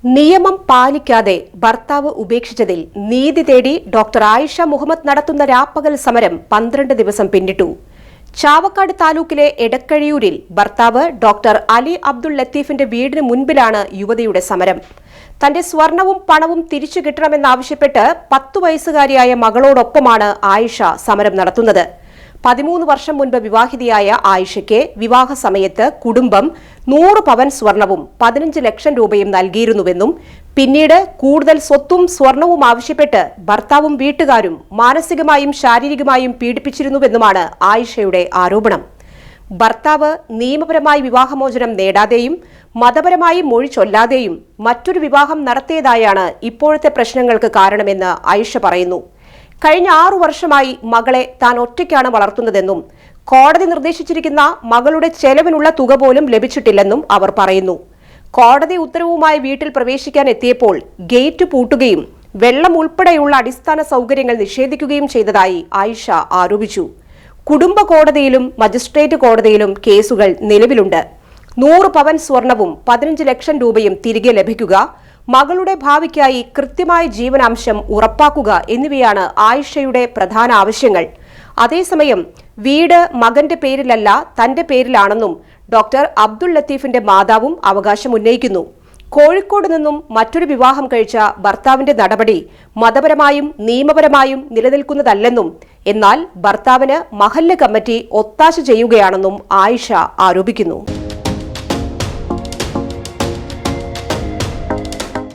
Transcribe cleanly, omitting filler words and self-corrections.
നിയമം പാലിക്കാതെ ഭർത്താവ് ഉപേക്ഷിച്ചതിൽ നീതി തേടി ഡോക്ടർ ആയിഷ മുഹമ്മദ് നടത്തുന്ന രാപ്പകൽ സമരം 12 ദിവസം പിന്നിട്ടു. ചാവക്കാട് താലൂക്കിലെ എടക്കഴിയൂരിൽ ഭർത്താവ് ഡോക്ടർ അലി അബ്ദുൾ ലത്തീഫിന്റെ വീടിന് മുൻപിലാണ് യുവതിയുടെ സമരം. തന്റെ സ്വർണവും പണവും തിരിച്ചു കിട്ടണമെന്നാവശ്യപ്പെട്ട് 10 വയസ്സുകാരിയായ മകളോടൊപ്പമാണ് ആയിഷ സമരം നടത്തുന്നത്. 13 വർഷം മുൻപ് വിവാഹിതയായ ആയിഷയ്ക്ക് വിവാഹ സമയത്ത് കുടുംബം 100 പവൻ സ്വർണവും 15 ലക്ഷം രൂപയും നൽകിയിരുന്നുവെന്നും പിന്നീട് കൂടുതൽ സ്വത്തും സ്വർണവും ആവശ്യപ്പെട്ട് ഭർത്താവും വീട്ടുകാരും മാനസികമായും ശാരീരികമായും പീഡിപ്പിച്ചിരുന്നുവെന്നുമാണ് ആയിഷയുടെ ആരോപണം. ഭർത്താവ് നിയമപരമായി വിവാഹമോചനം നേടാതെയും മതപരമായി മൊഴി ചൊല്ലാതെയും മറ്റൊരു വിവാഹം നടത്തിയതായാണ് ഇപ്പോഴത്തെ പ്രശ്നങ്ങൾക്ക് കാരണമെന്ന് ആയിഷ പറയുന്നു. കഴിഞ്ഞ 6 വർഷമായി മകളെ താൻ ഒറ്റയ്ക്കാണ് വളർത്തുന്നതെന്നും കോടതി നിർദ്ദേശിച്ചിരിക്കുന്ന മകളുടെ ചെലവിനുള്ള തുക പോലും ലഭിച്ചിട്ടില്ലെന്നും അവർ പറയുന്നു. കോടതി ഉത്തരവുമായി വീട്ടിൽ പ്രവേശിക്കാൻ എത്തിയപ്പോൾ ഗേറ്റ് പൂട്ടുകയും വെള്ളം ഉൾപ്പെടെയുള്ള അടിസ്ഥാന സൗകര്യങ്ങൾ നിഷേധിക്കുകയും ചെയ്തതായി ആയിഷ ആരോപിച്ചു. കുടുംബ കോടതിയിലും മജിസ്ട്രേറ്റ് കോടതിയിലും കേസുകൾ നിലവിലുണ്ട്. 100 പവൻ സ്വർണവും 15 ലക്ഷം രൂപയും തിരികെ ലഭിക്കുക, മകളുടെ ഭാവിക്കായി കൃത്യമായ ജീവനാംശം ഉറപ്പാക്കുക എന്നിവയാണ് ആയിഷയുടെ പ്രധാന ആവശ്യങ്ങൾ. അതേസമയം വീട് മകന്റെ പേരിലല്ല തന്റെ പേരിലാണെന്നും ഡോക്ടർ അബ്ദുൾ ലത്തീഫിന്റെ മാതാവും അവകാശം ഉന്നയിക്കുന്നു. കോഴിക്കോട് നിന്നും മറ്റൊരു വിവാഹം കഴിച്ച ഭർത്താവിന്റെ നടപടി മതപരമായും നിയമപരമായും നിലനിൽക്കുന്നതല്ലെന്നും എന്നാൽ ഭർത്താവിന് മഹല്ല് കമ്മിറ്റി ഒത്താശ ചെയ്യുകയാണെന്നും ആയിഷ ആരോപിക്കുന്നു.